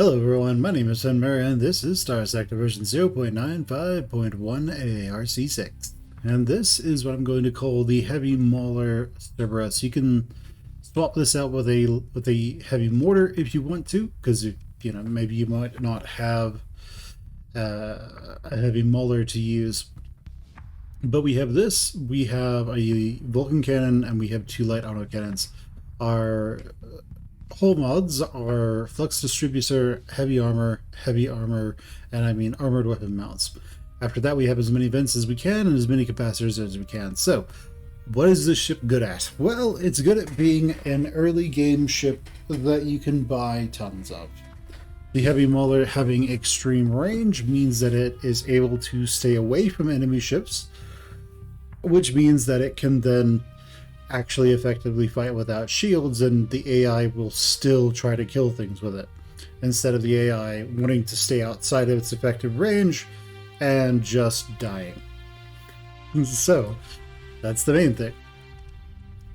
Hello everyone, my name is Muir and this is Starsector version 0.95.1a-RC6. And this is what I'm going to call the heavy mauler CERBERUS. You can swap this out with a heavy mortar if you want to, because maybe you might not have a heavy mauler to use. But we have this, we have a Vulcan cannon, and we have two light autocannons. Our whole mods are flux distributor, heavy armor, and I mean armored weapon mounts. After that, we have as many vents as we can and as many capacitors as we can. So, what is this ship good at? Well, it's good at being an early game ship that you can buy tons of. The heavy mauler having extreme range means that it is able to stay away from enemy ships, which means that it can then actually effectively fight without shields, and the AI will still try to kill things with it, instead of the AI wanting to stay outside of its effective range and just dying. So, that's the main thing.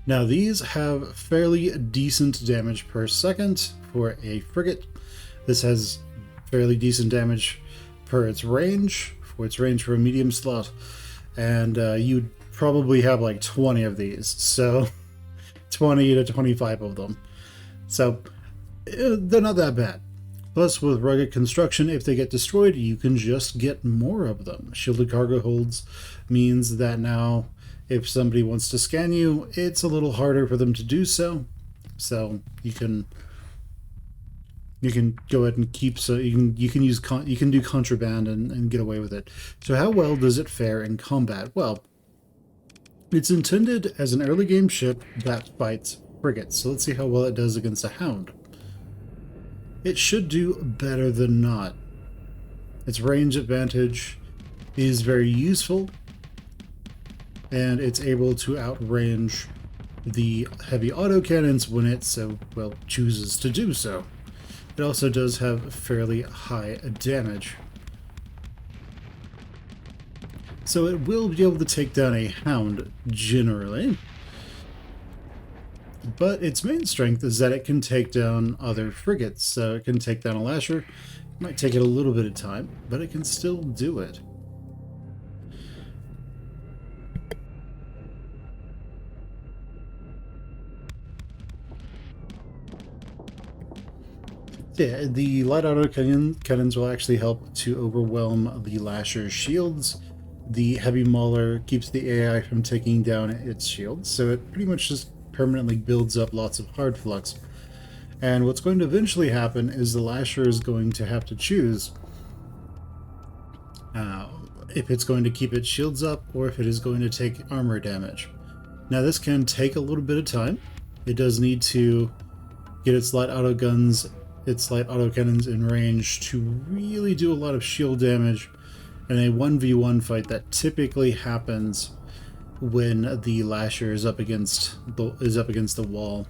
Now, these have fairly decent damage per second for a frigate. This has fairly decent damage per its range, for a medium slot, and you'd probably have like 20 of these, so 20 to 25 of them. So they're not that bad. Plus, with rugged construction, if they get destroyed, you can just get more of them. Shielded cargo holds means that now if somebody wants to scan you, it's a little harder for them to do so. So you can go ahead and keep, so you can do contraband and get away with it. So how well does it fare in combat? Well, it's intended as an early game ship that fights frigates, so let's see how well it does against a Hound. It should do better than not. Its range advantage is very useful, and it's able to outrange the heavy autocannons when it chooses to do so. It also does have fairly high damage. So it will be able to take down a Hound, generally. But its main strength is that it can take down other frigates. So it can take down a Lasher. It might take it a little bit of time, but it can still do it. Yeah, the light auto cannons will actually help to overwhelm the Lasher's shields. The heavy mauler keeps the AI from taking down its shields, so it pretty much just permanently builds up lots of hard flux. And what's going to eventually happen is the Lasher is going to have to choose if it's going to keep its shields up or if it is going to take armor damage. Now, this can take a little bit of time. It does need to get its light auto cannons in range to really do a lot of shield damage. In a 1v1 fight, that typically happens when the Lasher is up against the wall.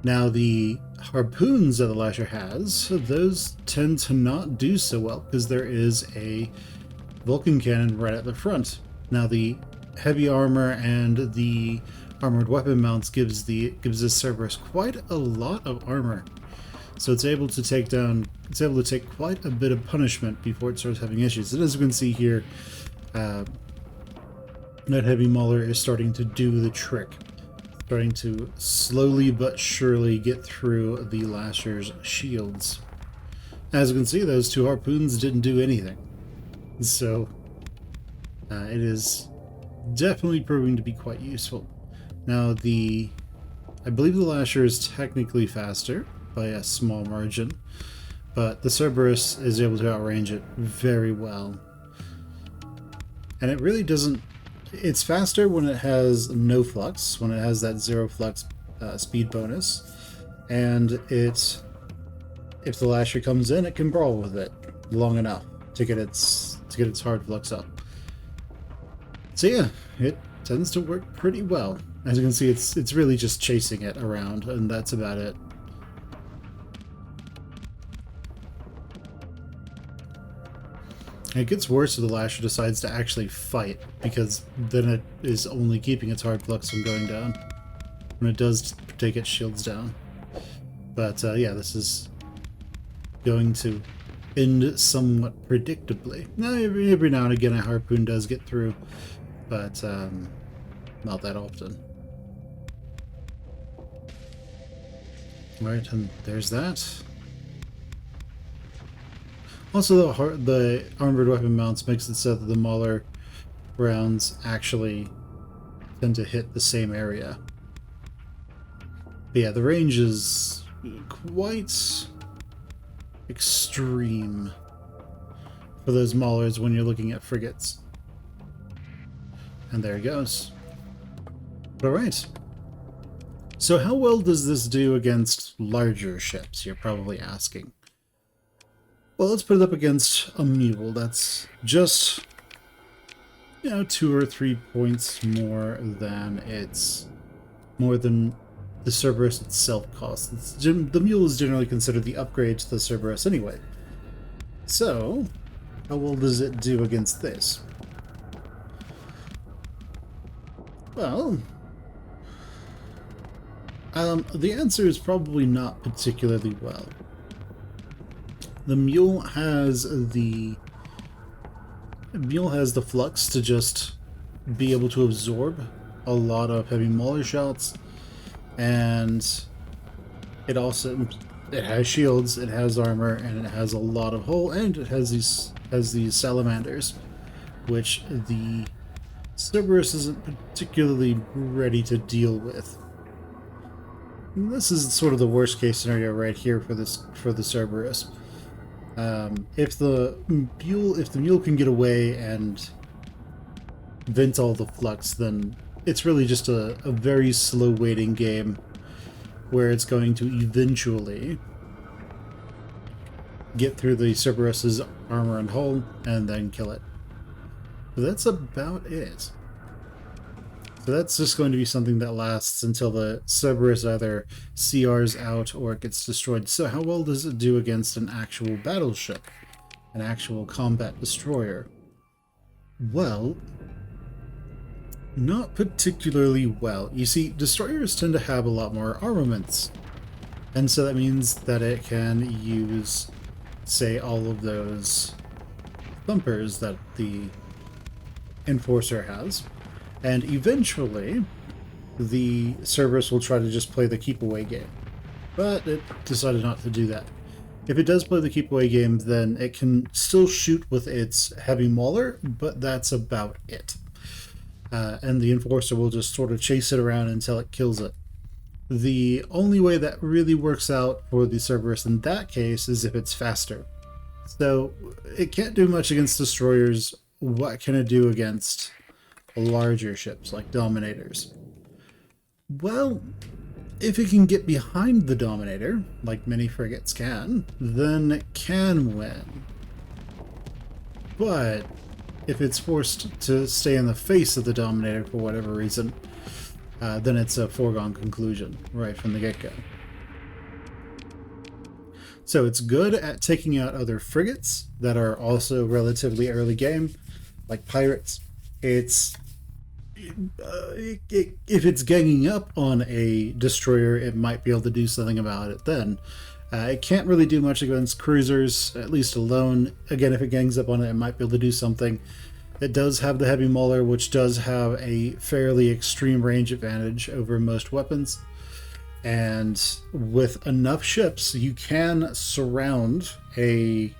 Now, the harpoons that the Lasher has, those tend to not do so well because there is a Vulcan cannon right at the front. Now, the heavy armor and the armored weapon mounts gives this Cerberus quite a lot of armor. So it's able to take quite a bit of punishment before it starts having issues. And as you can see here, that heavy mauler is starting to do the trick. Starting to slowly but surely get through the Lasher's shields. As you can see, those two harpoons didn't do anything. So it is definitely proving to be quite useful. Now, I believe the Lasher is technically faster by a small margin, but the Cerberus is able to outrange it very well. And it really doesn't... It's faster when it has no flux, when it has that zero flux speed bonus, and if the Lasher comes in, it can brawl with it long enough to get its hard flux up. So yeah, it tends to work pretty well. As you can see, it's really just chasing it around, and that's about it. It gets worse if the Lasher decides to actually fight, because then it is only keeping its hard flux from going down when it does take its shields down. But yeah, this is going to end somewhat predictably. Now, every now and again a harpoon does get through, but not that often. Right, and there's that. Also, the armored weapon mounts makes it so that the MAULER rounds actually tend to hit the same area. But yeah, the range is quite extreme for those MAULERs when you're looking at frigates. And there it goes. Alright. So how well does this do against larger ships, you're probably asking? Well, let's put it up against a mule. That's just, 2 or 3 points more than the Cerberus itself costs. The mule is generally considered the upgrade to the Cerberus anyway. So, how well does it do against this? Well, the answer is probably not particularly well. The mule has the flux to just be able to absorb a lot of heavy MAULER shots, and it has shields, it has armor, and it has a lot of hull, and it has these salamanders, which the Cerberus isn't particularly ready to deal with. And this is sort of the worst case scenario right here for the Cerberus. If the mule can get away and vent all the flux, then it's really just a very slow waiting game where it's going to eventually get through the Cerberus's armor and hull and then kill it. But that's about it. So that's just going to be something that lasts until the Cerberus either CRs out or it gets destroyed. So how well does it do against an actual battleship? An actual combat destroyer? Well, not particularly well. You see, destroyers tend to have a lot more armaments. And so that means that it can use, say, all of those thumpers that the Enforcer has. And eventually, the Cerberus will try to just play the keep away game. But it decided not to do that. If it does play the keep away game, then it can still shoot with its heavy MAULER, but that's about it. And the Enforcer will just sort of chase it around until it kills it. The only way that really works out for the Cerberus in that case is if it's faster. So it can't do much against destroyers. What can it do against larger ships like Dominators? Well, if it can get behind the Dominator, like many frigates can, then it can win. But if it's forced to stay in the face of the Dominator for whatever reason, then it's a foregone conclusion right from the get-go. So it's good at taking out other frigates that are also relatively early game, like pirates. If it's ganging up on a destroyer, it might be able to do something about it then. It can't really do much against cruisers, at least alone. Again, if it gangs up on it, it might be able to do something. It does have the heavy MAULER, which does have a fairly extreme range advantage over most weapons. And with enough ships, you can surround a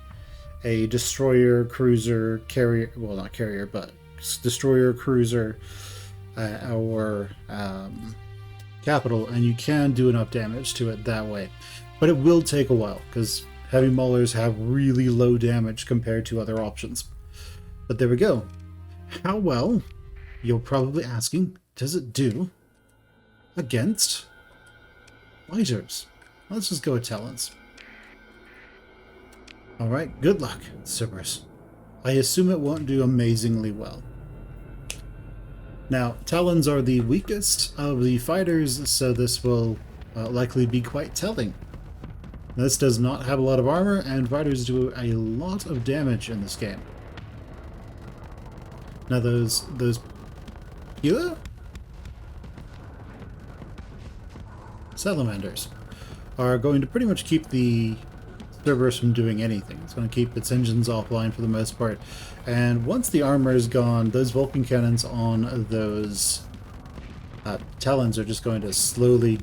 destroyer, cruiser, carrier, well, not carrier, but destroyer, cruiser, or capital, and you can do enough damage to it that way. But it will take a while, because heavy MAULERs have really low damage compared to other options. But there we go. How well, you're probably asking, does it do against lighters? Let's just go with Talons. Alright, good luck, Cerberus. I assume it won't do amazingly well. Now, Talons are the weakest of the fighters, so this will likely be quite telling. This does not have a lot of armor, and fighters do a lot of damage in this game. Now those Gila? Salamanders are going to pretty much keep the Cerberus from doing anything. It's going to keep its engines offline for the most part. And once the armor is gone, those Vulcan cannons on those Talons are just going to slowly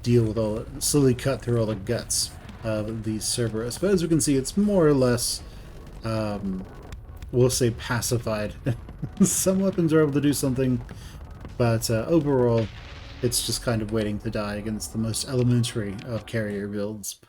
slowly cut through all the guts of the Cerberus. But as we can see, it's more or less, we'll say, pacified. Some weapons are able to do something, but overall, it's just kind of waiting to die against the most elementary of carrier builds.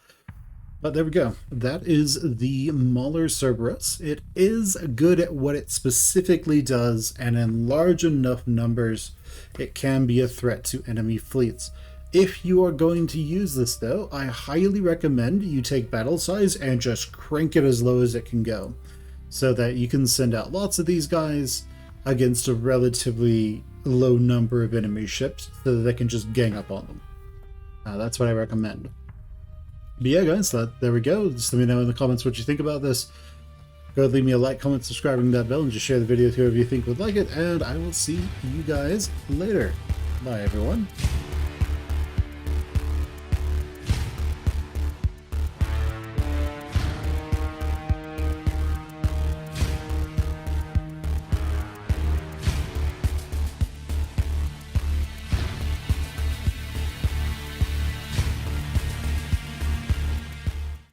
But there we go. That is the MAULER Cerberus. It is good at what it specifically does, and in large enough numbers, it can be a threat to enemy fleets. If you are going to use this, though, I highly recommend you take battle size and just crank it as low as it can go, so that you can send out lots of these guys against a relatively low number of enemy ships, so that they can just gang up on them. That's what I recommend. But yeah, guys, there we go. Just let me know in the comments what you think about this. Go ahead, leave me a like, comment, subscribe, ring that bell, and just share the video with whoever you think would like it. And I will see you guys later. Bye, everyone.